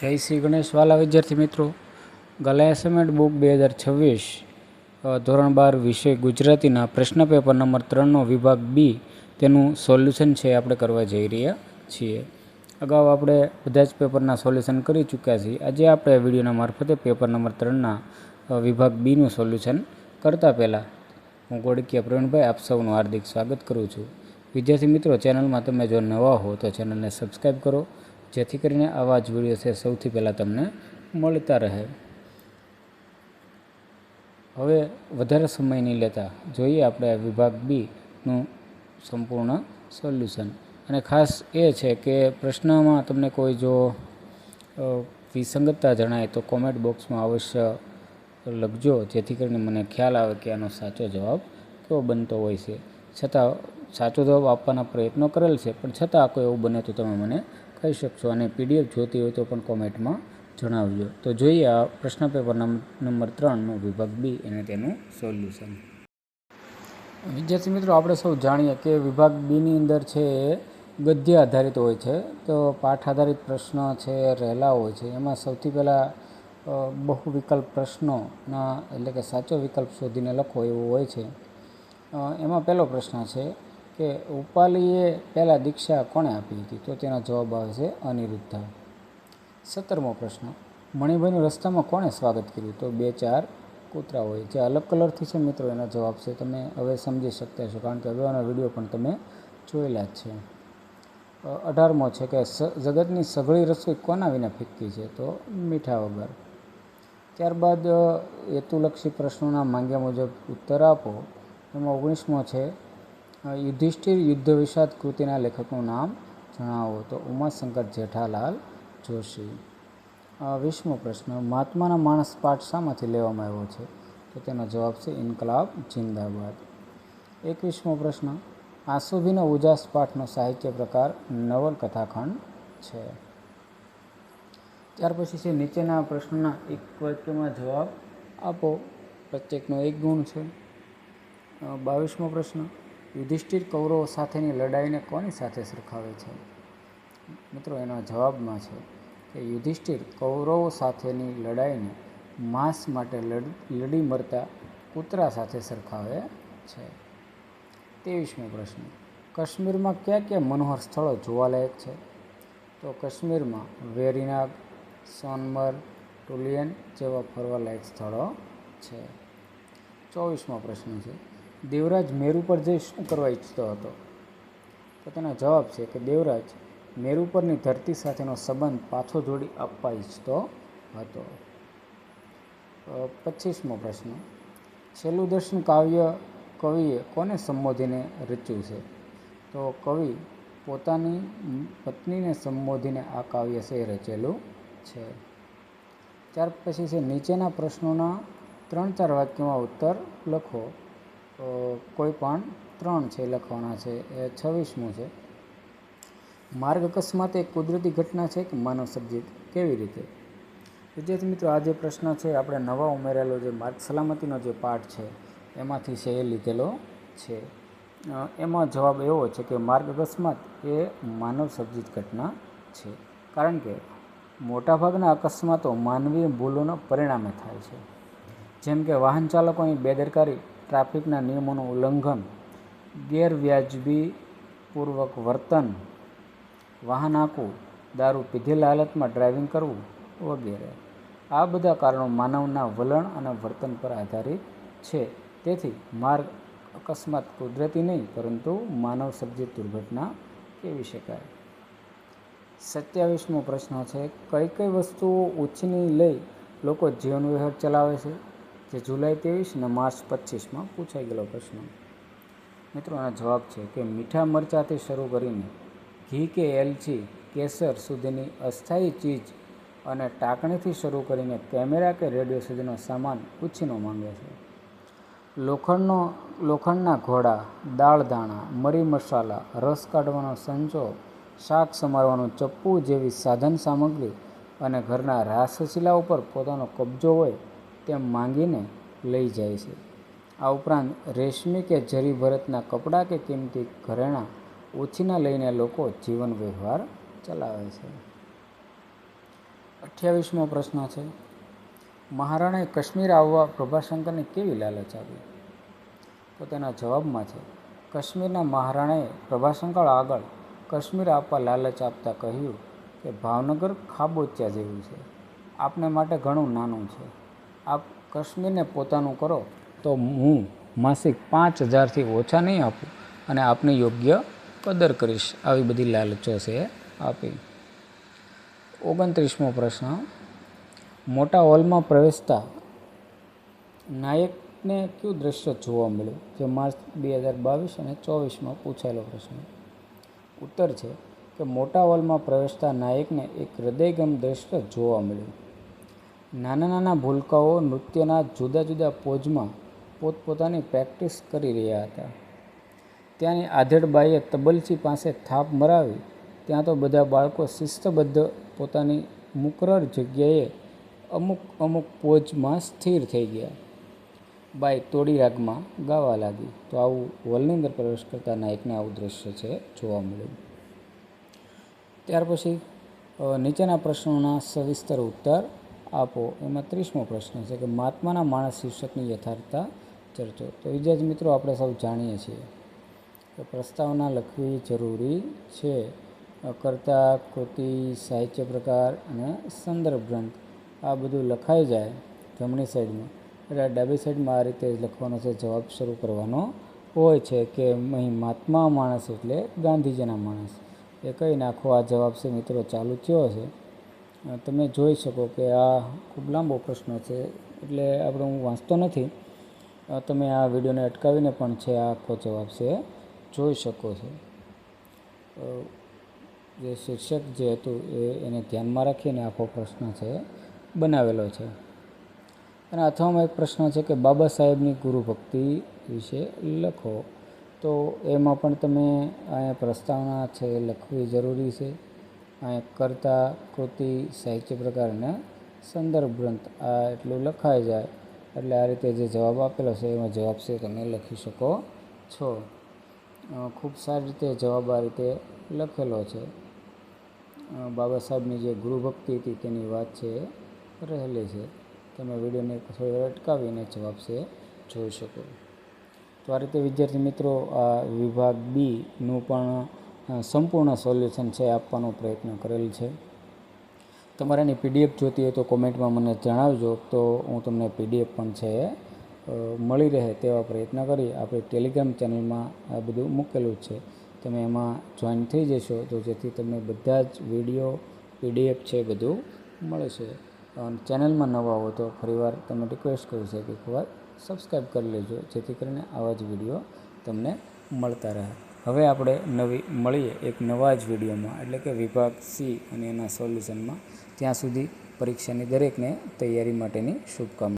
જય શ્રી ગણેશ વાલા વિદ્યાર્થી મિત્રો, ગલા એસાઇનમેન્ટ બુક 2026 ધોરણ 12 વિષય ગુજરાતીના પ્રશ્ન પેપર નંબર 3નો વિભાગ બી તેનું સોલ્યુશન છે આપણે કરવા જઈ રહ્યા છીએ. અગાઉ આપણે બધા જ પેપરના સોલ્યુશન કરી ચૂક્યા છીએ. આજે આપણે વિડીયોના મારફતે પેપર નંબર 3ના વિભાગ બીનું સોલ્યુશન કરતાં પહેલાં હું ગોળકીયા પ્રવીણભાઈ આપ સૌનું હાર્દિક સ્વાગત કરું છું. વિદ્યાર્થી મિત્રો, ચેનલમાં તમે જો નવા હો તો ચેનલને સબસ્ક્રાઈબ કરો, જેથી કરીને આવા જ વિડીયો છે સૌથી પહેલાં તમને મળતા રહે. હવે વધારે સમય નહીં લેતા જોઈએ આપણે વિભાગ બીનું સંપૂર્ણ સોલ્યુશન. અને ખાસ એ છે કે પ્રશ્નમાં તમને કોઈ જો વિસંગતતા જણાય તો કોમેન્ટ બોક્સમાં અવશ્ય લખજો, જેથી કરીને મને ખ્યાલ આવે કે આનો સાચો જવાબ કેવો બનતો હોય છે. છતાં સાચો જવાબ આપવાના પ્રયત્નો કરેલ છે, પણ છતાં કોઈ એવું બને તો તમે મને કહી શકશો. અને પીડીએફ જોતી હોય તો પણ કોમેન્ટમાં જણાવજો. તો જોઈએ આ પ્રશ્ન પેપર નંબર 3નો વિભાગ બી અને તેનું સોલ્યુશન. વિદ્યાર્થી મિત્રો, આપણે સૌ જાણીએ કે વિભાગ બીની અંદર છે ગદ્ય આધારિત હોય છે. તો પાઠ આધારિત પ્રશ્ન છે રહેલા હોય છે. એમાં સૌથી પહેલાં બહુ વિકલ્પ પ્રશ્નોના એટલે કે સાચો વિકલ્પ શોધીને લખો એવું હોય છે. એમાં પહેલો પ્રશ્ન છે કે ઉપાલીએ પહેલાં દીક્ષા કોણે આપી હતી? તો તેનો જવાબ આવે છે અનિરુદ્ધા. 17મો પ્રશ્ન, મણિભાઈનું રસ્તામાં કોણે સ્વાગત કર્યું? તો 2-4 કૂતરા હોય. જે અલગ કલરથી છે મિત્રો એનો જવાબ છે. તમે હવે સમજી શકતા છો, કારણ કે અગાઉના વિડીયો પણ તમે જોયેલા જ છે. 18મો છે કે જગતની સઘળી રસોઈ કોના વિના ફીક્કી છે? તો મીઠા વગર. ત્યારબાદ હેતુલક્ષી પ્રશ્નોના માંગ્યા મુજબ ઉત્તર આપો. એમાં 19મો છે યુધિષ્ઠિર યુદ્ધ વિષાદ કૃતિના લેખકનું નામ જણાવો. તો ઉમાશંકર જેઠાલાલ જોશી. 20મો પ્રશ્ન, મહાત્માના માણસ પાઠ શામાંથી લેવામાં આવ્યો છે? તો તેનો જવાબ છે ઇન્કલાબ જિંદાબાદ. 21મો પ્રશ્ન, આંસુભીનો ઉજાસ પાઠનો સાહિત્ય પ્રકાર નવલકથાખંડ છે. ત્યાર પછી છે નીચેના પ્રશ્નોના એક વાક્યમાં જવાબ આપો. પ્રત્યેકનો 1 ગુણ છે. 22મો પ્રશ્ન, યુધિષ્ઠિર કૌરવો સાથેની લડાઈને કોની સાથે સરખાવે છે? મિત્રો એનો જવાબમાં છે કે યુધિષ્ઠિર કૌરવો સાથેની લડાઈને માંસ માટે લડી મરતા કૂતરા સાથે સરખાવે છે. 23મો પ્રશ્ન, કાશ્મીરમાં કયા કયા મનોહર સ્થળો જોવાલાયક છે? તો કાશ્મીરમાં વેરીનાગ, સોનમર્ગ, ટુલિયન જેવા ફરવાલાયક સ્થળો છે. 24મો પ્રશ્ન છે, દેવરાજ મેરુ પર જઈ શું કરવા ઈચ્છતો હતો? તો તેનો જવાબ છે કે દેવરાજ મેરુ પરની ધરતી સાથેનો સંબંધ પાછો જોડી આપવા ઈચ્છતો હતો. 25મો પ્રશ્ન, છેલ્લું દર્શન કાવ્ય કવિએ કોને સંબોધીને રચ્યું છે? તો કવિ પોતાની પત્નીને સંબોધીને આ કાવ્ય છે એ રચેલું છે. ત્યાર પછી છે નીચેના પ્રશ્નોના 3-4 વાક્યોમાં ઉત્તર લખો. કોઈ પણ 3 છે લખવાના છે. 26મું છે, માર્ગ અકસ્માત એક કુદરતી ઘટના છે કે માનવ સર્જિત? કેવી રીતે? વિદ્યાર્થી મિત્રો, આ જે પ્રશ્ન છે આપણે નવા ઉમેરેલો જે માર્ગ સલામતીનો જે પાઠ છે એમાંથી છે એ લીધેલો છે. એમાં જવાબ એવો છે કે માર્ગ અકસ્માત એ માનવ સર્જિત ઘટના છે, કારણ કે મોટાભાગના અકસ્માતો માનવીય ભૂલોના પરિણામે થાય છે. જેમ કે વાહન ચાલકોની બેદરકારી, ટ્રાફિકના નિયમોનું ઉલ્લંઘન, ગેરવ્યાજબી પૂર્વક વર્તન, વાહન હાંકવું, દારૂ પીધેલા હાલતમાં ડ્રાઇવિંગ કરવું વગેરે. આ બધા કારણો માનવના વલણ અને વર્તન પર આધારિત છે. તેથી માર્ગ અકસ્માત કુદરતી નહીં પરંતુ માનવ સર્જિત દુર્ઘટના કહેવી શકાય. 27મો પ્રશ્ન છે, કઈ કઈ વસ્તુઓ ઉછીની લઈ લોકો જીવન વ્યવહાર ચલાવે છે? જે જુલાઈ 23 અને માર્ચ 25માં પૂછાઈ ગયેલો પ્રશ્ન. મિત્રો એનો જવાબ છે કે મીઠા મરચાંથી શરૂ કરીને ઘી કે એલચી, કેસર સુધીની અસ્થાયી ચીજ અને ટાંકણીથી શરૂ કરીને કેમેરા કે રેડિયો સુધીનો સામાન ઉછીનો માંગે છે. લોખંડના ઘોડા, દાળ દાણા, મરી મસાલા, રસ કાઢવાનો સંચો, શાક સમારવાનું ચપ્પુ જેવી સાધન સામગ્રી અને ઘરના રાસશીલા ઉપર પોતાનો કબજો હોય તેમ માંગીને લઈ જાય છે. આ ઉપરાંત રેશમી કે જરી ભરતના કપડાં કે કિંમતી ઘરેણાં ઉછીના લઈને લોકો જીવન વ્યવહાર ચલાવે છે. 28મો પ્રશ્ન છે, મહારાણાએ કાશ્મીર આવવા પ્રભાશંકરને કેવી લાલચ આપી? તો તેના જવાબમાં છે, કાશ્મીરના મહારાણાએ પ્રભાશંકર આગળ કાશ્મીર આપવા લાલચ આપતા કહ્યું કે ભાવનગર ખાબોચિયા જેવું છે, આપને માટે ઘણું નાનું છે, આપ કાશ્મીરને પોતાનું કરો તો હું માસિક 5,000થી ઓછા નહીં આપું અને આપની યોગ્ય કદર કરીશ. આવી બધી લાલચો છે આપી. 29મો પ્રશ્ન, મોટા હોલમાં પ્રવેશતા નાયકને કયું દ્રશ્ય જોવા મળ્યું? જે માર્ચ 2022 અને 24માં પૂછાયેલો પ્રશ્ન. ઉત્તર છે કે મોટા હોલમાં પ્રવેશતા નાયકને એક હૃદયગમ દ્રશ્ય જોવા મળ્યું. નાના નાના ભૂલકાઓ નૃત્યના જુદા જુદા પોઝમાં પોતપોતાની પ્રેક્ટિસ કરી રહ્યા હતા. ત્યાંની આધેડબાઈએ તબલચી પાસે થાપ મરાવી. ત્યાં તો બધા બાળકો શિસ્તબદ્ધ પોતાની મુકરર જગ્યાએ અમુક પોઝમાં સ્થિર થઈ ગયા. બાઈ તોડી રાગમાં ગાવા લાગી. તો આવું હોલની અંદર પ્રવેશ કરતા નાયકને આવું દ્રશ્ય છે જોવા મળ્યું. ત્યાર પછી નીચેના પ્રશ્નોના સવિસ્તર ઉત્તર આપો. એમાં 30મો પ્રશ્ન છે કે મહાત્માના માણસ શીર્ષકની યથાર્થતા ચર્ચો. તો વિદ્યાર્થી મિત્રો, આપણે સૌ જાણીએ છીએ કે પ્રસ્તાવના લખવી જરૂરી છે. કર્તા, કૃતિ, સાહિત્ય પ્રકાર અને સંદર્ભ ગ્રંથ આ બધું લખાઈ જાય જમણી સાઈડમાં, એટલે ડાબી સાઈડમાં આ રીતે લખવાનો છે. જવાબ શરૂ કરવાનો હોય છે કે અહીં મહાત્મા માણસ એટલે ગાંધીજીના માણસ એ કહી નાખો. આ જવાબ છે મિત્રો ચાલુ થયો છે. તમે જોઈ શકો કે આ ખૂબ લાંબો પ્રશ્ન છે, એટલે આપણે હું વાંચતો નથી. તમે આ વિડીયોને અટકાવીને પણ છે આ આખો જવાબ છે જોઈ શકો છો. જે શીર્ષક જે હતું એને ધ્યાનમાં રાખીને આખો પ્રશ્ન છે બનાવેલો છે. અને અથવામાં એક પ્રશ્ન છે કે બાબા સાહેબની ગુરુભક્તિ વિશે લખો. તો એમાં પણ તમે અહીંયા પ્રસ્તાવના છે લખવી જરૂરી છે. અહીંયા કર્તા, કૃતિ, સાહિત્ય પ્રકાર અને સંદર્ભ ગ્રંથ આ એટલું લખાઈ જાય એટલે આ રીતે જે જવાબ આપેલો છે એમાં જવાબ છે તમે લખી શકો છો. ખૂબ સારી રીતે જવાબ આ રીતે લખેલો છે. બાબા સાહેબની જે ગુરુભક્તિ હતી તેની વાત છે રહેલી છે. તમે વિડીયોને થોડી વાર અટકાવીને જવાબ છે જોઈ શકો. તો આ રીતે વિદ્યાર્થી મિત્રો આ વિભાગ બીનું પણ સંપૂર્ણ સોલ્યુશન છે આપવાનો પ્રયત્ન કરેલ છે. તમારે એની પીડીએફ જોતી હોય તો કોમેન્ટમાં મને જણાવજો, તો હું તમને પીડીએફ પણ છે મળી રહે તેવા પ્રયત્ન કરી. આપણી ટેલિગ્રામ ચેનલમાં આ બધું મૂકેલું જ છે. તમે એમાં જોઈન થઈ જશો તો જેથી તમને બધા જ વિડીયો પીડીએફ છે બધું મળશે. અને ચેનલમાં નવા હો તો ફરીવાર તમે રિક્વેસ્ટ કરું છે કે એકવાર સબસ્ક્રાઈબ કરી લેજો, જેથી કરીને આવા જ વિડીયો તમને મળતા રહે. હવે આપણે મળીએ એક નવા જ વિડીયોમાં, એટલે કે વિભાગ સી અને એના સોલ્યુશનમાં. ત્યાં સુધી પરીક્ષાની દરેકને તૈયારી માટેની શુભકામનાઓ.